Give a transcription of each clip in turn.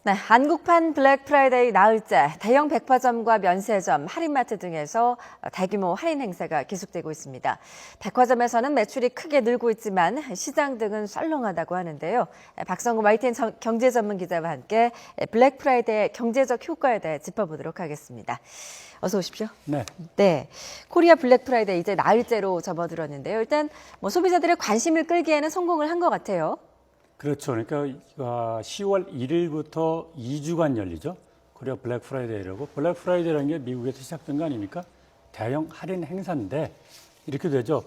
네, 한국판 블랙 프라이데이 나흘째 대형 백화점과 면세점, 할인마트 등에서 대규모 할인 행사가 계속되고 있습니다. 백화점에서는 매출이 크게 늘고 있지만 시장 등은 썰렁하다고 하는데요. 박성구 YTN 경제 전문 기자와 함께 블랙 프라이데이 경제적 효과에 대해 짚어보도록 하겠습니다. 어서 오십시오. 네. 네, 코리아 블랙 프라이데이 이제 나흘째로 접어들었는데요. 일단 소비자들의 관심을 끌기에는 성공을 한 것 같아요. 그렇죠. 그러니까 10월 1일부터 2주간 열리죠. 코리아 블랙 프라이데이라고. 블랙 프라이데이라는 게 미국에서 시작된 거 아닙니까? 대형 할인 행사인데 이렇게 되죠.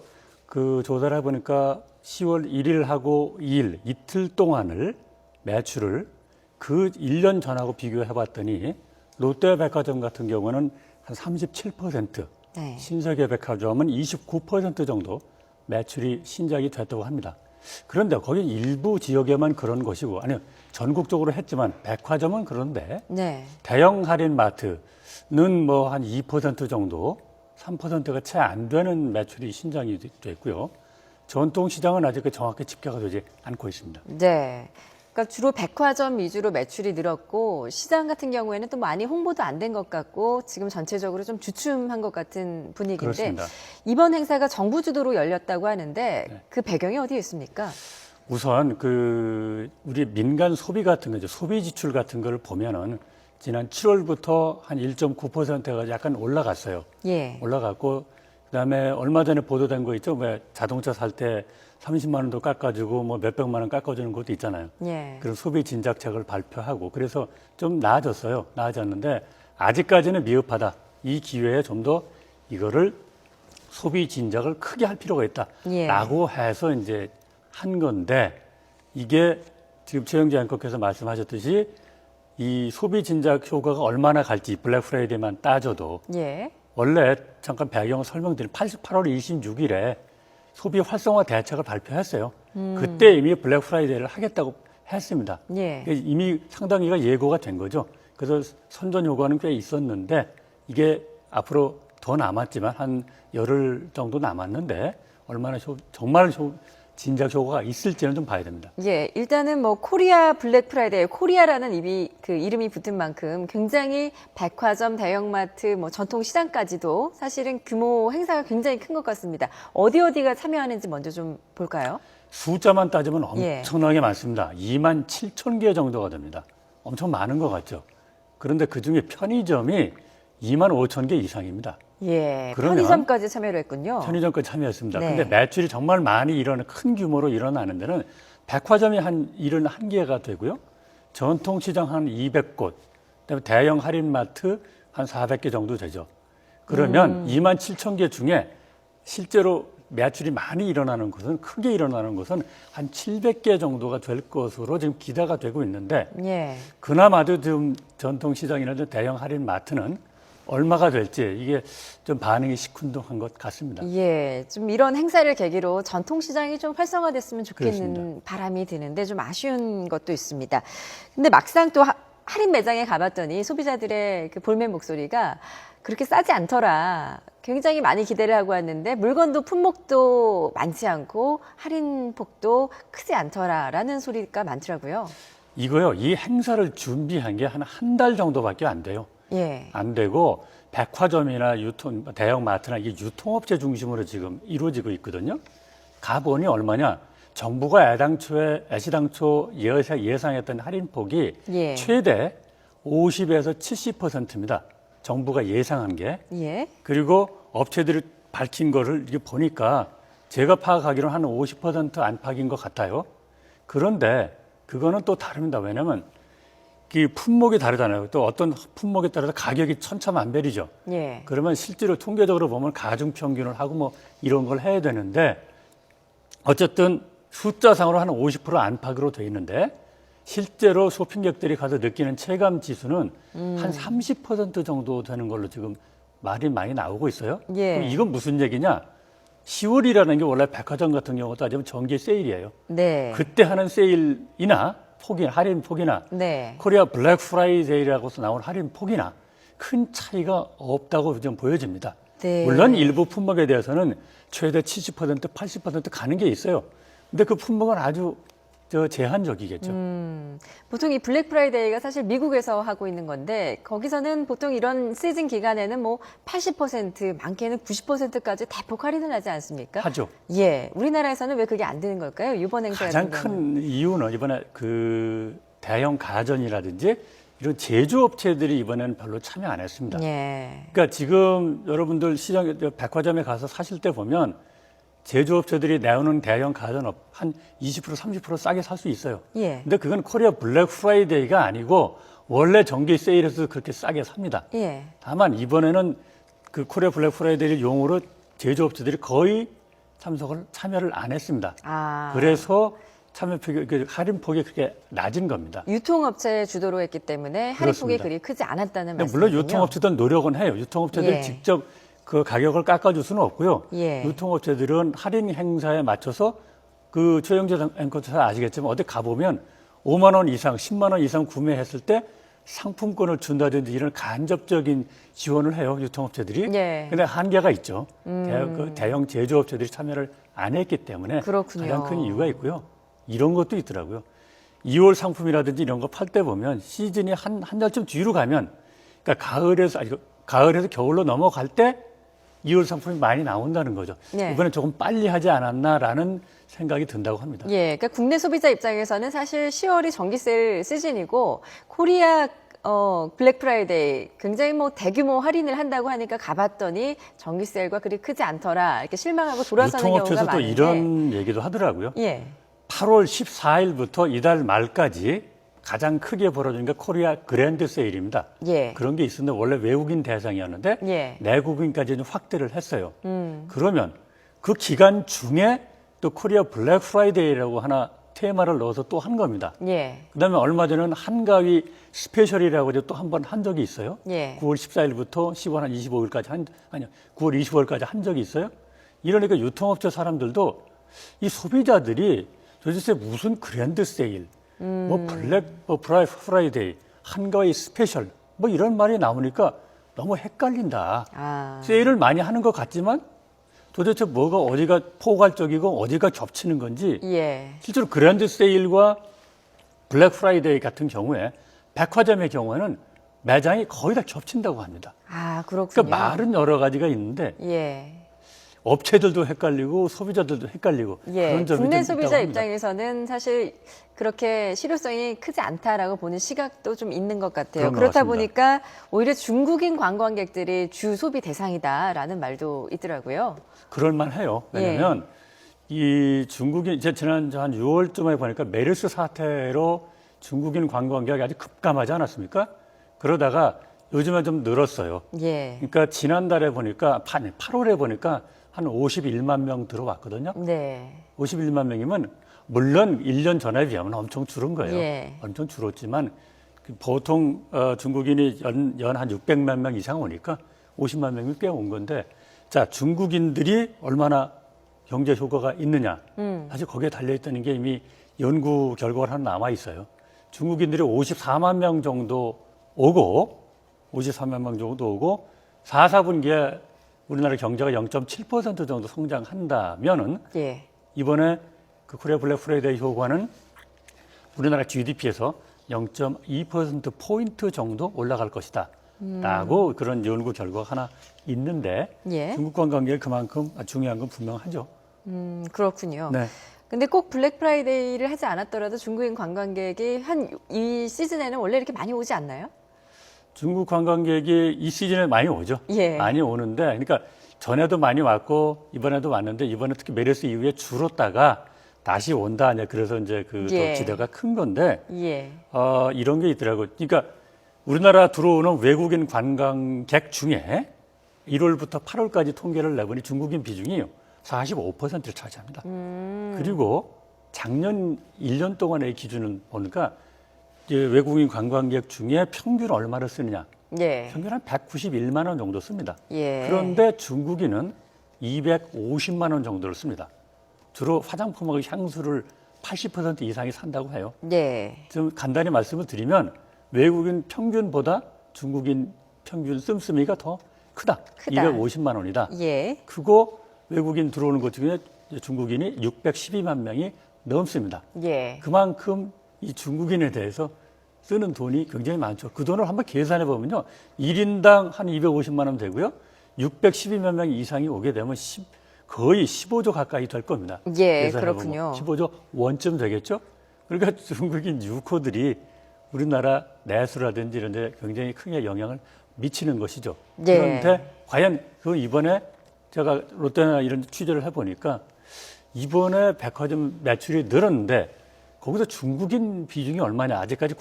그 조사를 해보니까 10월 1일하고 2일 이틀 동안을 매출을 그 1년 전하고 비교해봤더니 롯데백화점 같은 경우는 한 37%, 네. 신세계백화점은 29% 정도 매출이 신작이 됐다고 합니다. 그런데 거기 일부 지역에만 그런 것이고, 아니요, 전국적으로 했지만 백화점은 그런데 네. 대형 할인 마트는 뭐 한 2% 정도, 3%가 채 안 되는 매출이 신장이 됐고요. 전통시장은 아직 정확히 집계가 되지 않고 있습니다. 네. 그러니까 주로 백화점 위주로 매출이 늘었고 시장 같은 경우에는 또 많이 홍보도 안 된 것 같고 지금 전체적으로 좀 주춤한 것 같은 분위기인데 그렇습니다. 이번 행사가 정부 주도로 열렸다고 하는데 네. 그 배경이 어디에 있습니까? 우선 우리 민간 소비 같은 거죠. 소비 지출 같은 거를 보면은 지난 7월부터 한 1.9%가 약간 올라갔어요. 예. 올라갔고 그다음에 얼마 전에 보도된 거 있죠. 왜 자동차 살 때 30만 원도 깎아주고 뭐 몇백만 원 깎아주는 것도 있잖아요. 예. 그런 소비 진작책을 발표하고 그래서 좀 나아졌어요. 나아졌는데 아직까지는 미흡하다. 이 기회에 좀 더 이거를 소비 진작을 크게 할 필요가 있다라고 해서 이제 한 건데 이게 지금 최영재 앵커께서 말씀하셨듯이 이 소비 진작 효과가 얼마나 갈지 블랙 프라이데이만 따져도 예. 원래 잠깐 배경을 설명드린 8월 26일에 소비 활성화 대책을 발표했어요. 그때 이미 블랙 프라이데이를 하겠다고 했습니다. 예. 이미 상당히가 예고가 된 거죠. 그래서 선전 효과는 꽤 있었는데 이게 앞으로 더 남았지만 한 열흘 정도 남았는데 얼마나 정말 진작 효과가 있을지는 좀 봐야 됩니다. 예, 일단은 코리아 블랙 프라이데이, 코리아라는 이름이 붙은 만큼 굉장히 백화점, 대형마트, 전통 시장까지도 사실은 규모 행사가 굉장히 큰 것 같습니다. 어디가 참여하는지 먼저 좀 볼까요? 숫자만 따지면 엄청나게 많습니다. 2만 7천 개 정도가 됩니다. 엄청 많은 것 같죠. 그런데 그중에 편의점이 2만 5천 개 이상입니다. 예, 그러면 편의점까지 참여를 했군요. 편의점까지 참여했습니다. 네. 근데 매출이 정말 많이 큰 규모로 일어나는 데는 백화점이 한 71개가 되고요. 전통시장 한 200곳, 그다음에 대형 할인마트 한 400개 정도 되죠. 그러면 2만 7천 개 중에 실제로 매출이 많이 일어나는 것은, 크게 일어나는 것은 한 700개 정도가 될 것으로 지금 기대가 되고 있는데 예. 그나마도 지금 전통시장이나 대형 할인마트는 얼마가 될지 이게 좀 반응이 시큰둥한 것 같습니다. 예, 좀 이런 행사를 계기로 전통시장이 좀 활성화됐으면 좋겠는 그렇습니다. 바람이 드는데 좀 아쉬운 것도 있습니다. 근데 막상 또 할인 매장에 가봤더니 소비자들의 그 볼멘 목소리가 그렇게 싸지 않더라. 굉장히 많이 기대를 하고 왔는데 물건도 품목도 많지 않고 할인폭도 크지 않더라라는 소리가 많더라고요. 이거요, 이 행사를 준비한 게 한 달 정도밖에 안 돼요. 예. 안 되고 백화점이나 대형 마트나 이게 유통업체 중심으로 지금 이루어지고 있거든요. 가보니 얼마냐? 정부가 애시당초 예상했던 할인폭이 예. 최대 50에서 70%입니다. 정부가 예상한 게. 예. 그리고 업체들이 밝힌 거를 이게 보니까 제가 파악하기로는 한 50% 안팎인 것 같아요. 그런데 그거는 또 다릅니다. 왜냐하면 그 품목이 다르잖아요. 또 어떤 품목에 따라서 가격이 천차만별이죠. 예. 그러면 실제로 통계적으로 보면 가중 평균을 하고 이런 걸 해야 되는데 어쨌든 숫자상으로 한 50% 안팎으로 돼 있는데 실제로 쇼핑객들이 가서 느끼는 체감 지수는 한 30% 정도 되는 걸로 지금 말이 많이 나오고 있어요. 예. 그럼 이건 무슨 얘기냐? 10월이라는 게 원래 백화점 같은 경우 따지면 정기 세일이에요. 네. 그때 하는 세일이나 할인 폭이나 네. 코리아 블랙 프라이데이라고서 나온 할인 폭이나 큰 차이가 없다고 좀 보여집니다. 네. 물론 일부 품목에 대해서는 최대 70%, 80% 가는 게 있어요. 근데 그 품목은 아주 제한적이겠죠. 보통 이 블랙 프라이데이가 사실 미국에서 하고 있는 건데 거기서는 보통 이런 시즌 기간에는 뭐 80% 많게는 90%까지 대폭 할인을 하지 않습니까? 하죠. 예, 우리나라에서는 왜 그게 안 되는 걸까요? 이번 행사 가장 같은 경우는. 큰 이유는 이번에 그 대형 가전이라든지 이런 제조업체들이 이번에는 별로 참여 안 했습니다. 예, 그러니까 지금 여러분들 시장 백화점에 가서 사실 때 보면 제조업체들이 내오는 대형 가전업 한 20% 30% 싸게 살 수 있어요. 예, 근데 그건 코리아 블랙 프라이데이가 아니고 원래 정기 세일에서 그렇게 싸게 삽니다. 예. 다만 이번에는 그 코리아 블랙 프라이데이를 용어로 제조업체들이 거의 참여를 안 했습니다. 아, 그래서 참여폭이 할인폭이 그렇게 낮은 겁니다. 유통업체 주도로 했기 때문에 할인폭이 그렇습니다. 그리 크지 않았다는 근데 말씀이군요. 물론 유통업체들은 노력은 해요. 유통업체들이 예. 직접 그 가격을 깎아줄 수는 없고요. 예. 유통업체들은 할인 행사에 맞춰서 그 최영재 앵커도 아시겠지만 어디 가보면 5만 원 이상, 10만 원 이상 구매했을 때 상품권을 준다든지 이런 간접적인 지원을 해요. 유통업체들이. 예. 근데 한계가 있죠. 대형 제조업체들이 참여를 안 했기 때문에 그렇군요. 가장 큰 이유가 있고요. 이런 것도 있더라고요. 2월 상품이라든지 이런 거 팔 때 보면 시즌이 한 달쯤 뒤로 가면 그러니까 가을에서 겨울로 넘어갈 때 2월 상품이 많이 나온다는 거죠. 네. 이번에 조금 빨리 하지 않았나라는 생각이 든다고 합니다. 예, 그러니까 국내 소비자 입장에서는 사실 10월이 전기세일 시즌이고 코리아 블랙 프라이데이 굉장히 뭐 대규모 할인을 한다고 하니까 가봤더니 전기세일과 그리 크지 않더라 이렇게 실망하고 돌아서는 경우가 유통업체에서도 많은데 이런 얘기도 하더라고요. 예, 8월 14일부터 이달 말까지 가장 크게 벌어지는 게 코리아 그랜드 세일입니다. 예, 그런 게 있었는데 원래 외국인 대상이었는데 예. 내국인까지 는 확대를 했어요. 그러면 그 기간 중에 또 코리아 블랙 프라이데이라고 하나 테마를 넣어서 또 한 겁니다. 예, 그다음에 얼마 전에는 한가위 스페셜이라고 또 한 번 한 적이 있어요. 예. 9월 14일부터 10월 한 25일까지 9월 25일까지 한 적이 있어요. 이러니까 유통업체 사람들도 이 소비자들이 도대체 무슨 그랜드 세일, 뭐 블랙 프라이데이, 한가위 스페셜 뭐 이런 말이 나오니까 너무 헷갈린다. 아, 세일을 많이 하는 것 같지만 도대체 뭐가 어디가 포괄적이고 어디가 겹치는 건지 예, 실제로 그랜드 세일과 블랙 프라이데이 같은 경우에 백화점의 경우에는 매장이 거의 다 겹친다고 합니다. 아 그렇군요. 그러니까 말은 여러 가지가 있는데 예. 업체들도 헷갈리고 소비자들도 헷갈리고 예, 그런 점이 국내 좀 소비자 있다고 합니다. 입장에서는 사실 그렇게 실효성이 크지 않다라고 보는 시각도 좀 있는 것 같아요. 그런 것 그렇다 같습니다. 보니까 오히려 중국인 관광객들이 주 소비 대상이다라는 말도 있더라고요. 그럴만 해요. 왜냐하면 이 중국인 이제 지난 한 6월쯤에 보니까 메르스 사태로 중국인 관광객이 아주 급감하지 않았습니까? 그러다가 요즘에 좀 늘었어요. 예, 그러니까 지난달에 보니까 8월에 보니까 한 51만 명 들어왔거든요. 네, 51만 명이면 물론 1년 전에 비하면 엄청 줄은 거예요. 예. 엄청 줄었지만 보통 중국인이 연 한 600만 명 이상 오니까 50만 명이 꽤 온 건데 자 중국인들이 얼마나 경제 효과가 있느냐 사실 거기에 달려있다는 게 이미 연구 결과가 하나 남아 있어요. 중국인들이 54만 명 정도 오고 53만 명 정도 오고 4, 4분기에 우리나라 경제가 0.7% 정도 성장한다면은 예, 이번에 그 코리아 블랙 프라이데이 효과는 우리나라 GDP에서 0.2%포인트 정도 올라갈 것이다. 라고 그런 연구 결과가 하나 있는데 예. 중국 관광객이 그만큼 중요한 건 분명하죠. 그렇군요. 네. 근데 꼭 블랙 프라이데이를 하지 않았더라도 중국인 관광객이 이 시즌에는 원래 이렇게 많이 오지 않나요? 중국 관광객이 이 시즌에 많이 오죠. 예. 많이 오는데, 그러니까 전에도 많이 왔고 이번에도 왔는데 이번에 특히 메르스 이후에 줄었다가 다시 온다. 그래서 이제 그 예. 기대가 큰 건데 예, 이런 게 있더라고요. 그러니까 우리나라 들어오는 외국인 관광객 중에 1월부터 8월까지 통계를 내보니 중국인 비중이 45%를 차지합니다. 그리고 작년 1년 동안의 기준을 보니까 이제 외국인 관광객 중에 평균 얼마를 쓰느냐. 예, 평균 한 191만 원 정도 씁니다. 예. 그런데 중국인은 250만 원 정도를 씁니다. 주로 화장품하고 향수를 80% 이상이 산다고 해요. 예, 좀 간단히 말씀을 드리면 외국인 평균보다 중국인 평균 씀씀이가 더 크다. 크다. 250만 원이다. 예, 크고 외국인 들어오는 것 중에 중국인이 612만 명이 넘습니다. 예. 그만큼 이 중국인에 대해서 쓰는 돈이 굉장히 많죠. 그 돈을 한번 계산해 보면요. 1인당 한 250만 원 되고요. 612만 명 이상이 오게 되면 거의 15조 가까이 될 겁니다. 예, 그렇군요. 15조 원쯤 되겠죠. 그러니까 중국인 유코들이 우리나라 내수라든지 이런 데 굉장히 크게 영향을 미치는 것이죠. 예. 그런데 과연 그 이번에 제가 롯데나 이런 취재를 해보니까 이번에 백화점 매출이 늘었는데 거기서 중국인 비중이 얼마냐 아직까지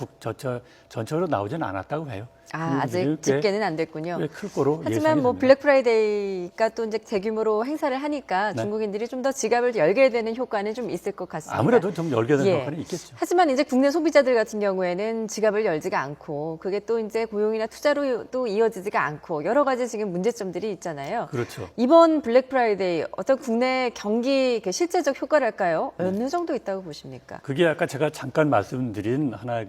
전체적으로 나오지는 않았다고 해요. 아직 집계는 안 됐군요. 꽤 클 거로 하지만 뭐 블랙 프라이데이가 또 이제 대규모로 행사를 하니까 네. 중국인들이 좀 더 지갑을 열게 되는 효과는 좀 있을 것 같습니다. 아무래도 좀 열게 되는 예. 효과는 있겠죠. 하지만 이제 국내 소비자들 같은 경우에는 지갑을 열지가 않고 그게 또 이제 고용이나 투자로 또 이어지지가 않고 여러 가지 지금 문제점들이 있잖아요. 그렇죠. 이번 블랙 프라이데이 어떤 국내 경기 실제적 효과랄까요? 어느 정도 있다고 보십니까? 그게 아까 제가 잠깐 말씀드린 하나의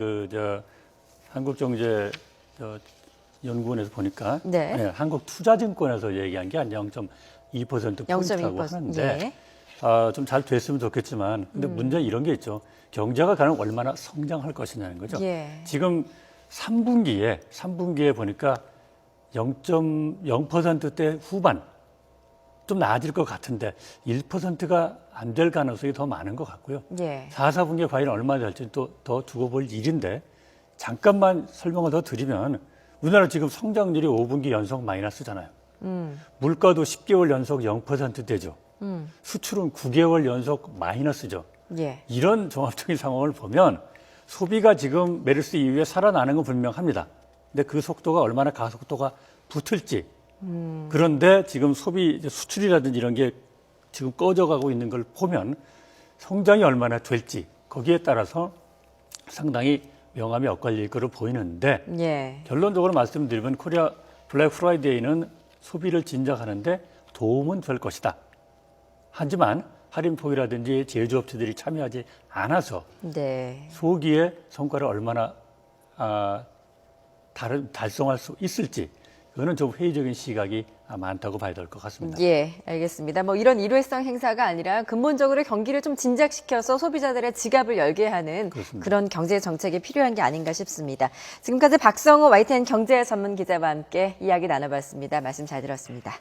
한국경제 연구원에서 보니까 네. 한국투자증권에서 얘기한 게 한 0.2%포인트라고 하는데 예. 좀 잘 됐으면 좋겠지만 근데 문제는 이런 게 있죠. 경제가 과연 얼마나 성장할 것이냐는 거죠. 예. 지금 3분기에 보니까 0.0%대 후반 좀 나아질 것 같은데 1%가 안 될 가능성이 더 많은 것 같고요. 예. 4, 4분기에 과연 얼마 될지 또 더 두고 볼 일인데 잠깐만 설명을 더 드리면 우리나라 지금 성장률이 5분기 연속 마이너스잖아요. 물가도 10개월 연속 0%대죠. 수출은 9개월 연속 마이너스죠. 예. 이런 종합적인 상황을 보면 소비가 지금 메르스 이후에 살아나는 건 분명합니다. 근데 그 속도가 얼마나 가속도가 붙을지. 그런데 지금 수출이라든지 이런 게 지금 꺼져가고 있는 걸 보면 성장이 얼마나 될지 거기에 따라서 상당히 명암이 엇갈릴 거로 보이는데 예. 결론적으로 말씀드리면 코리아 블랙 프라이데이는 소비를 진작하는데 도움은 될 것이다. 하지만 할인폭이라든지 제조업체들이 참여하지 않아서 네. 소기의 성과를 얼마나 달성할 수 있을지 그거는 좀 회의적인 시각이 많다고 봐야 될 것 같습니다. 예, 알겠습니다. 뭐 이런 일회성 행사가 아니라 근본적으로 경기를 좀 진작시켜서 소비자들의 지갑을 열게 하는 그렇습니다. 그런 경제 정책이 필요한 게 아닌가 싶습니다. 지금까지 박성호 YTN 경제 전문 기자와 함께 이야기 나눠봤습니다. 말씀 잘 들었습니다.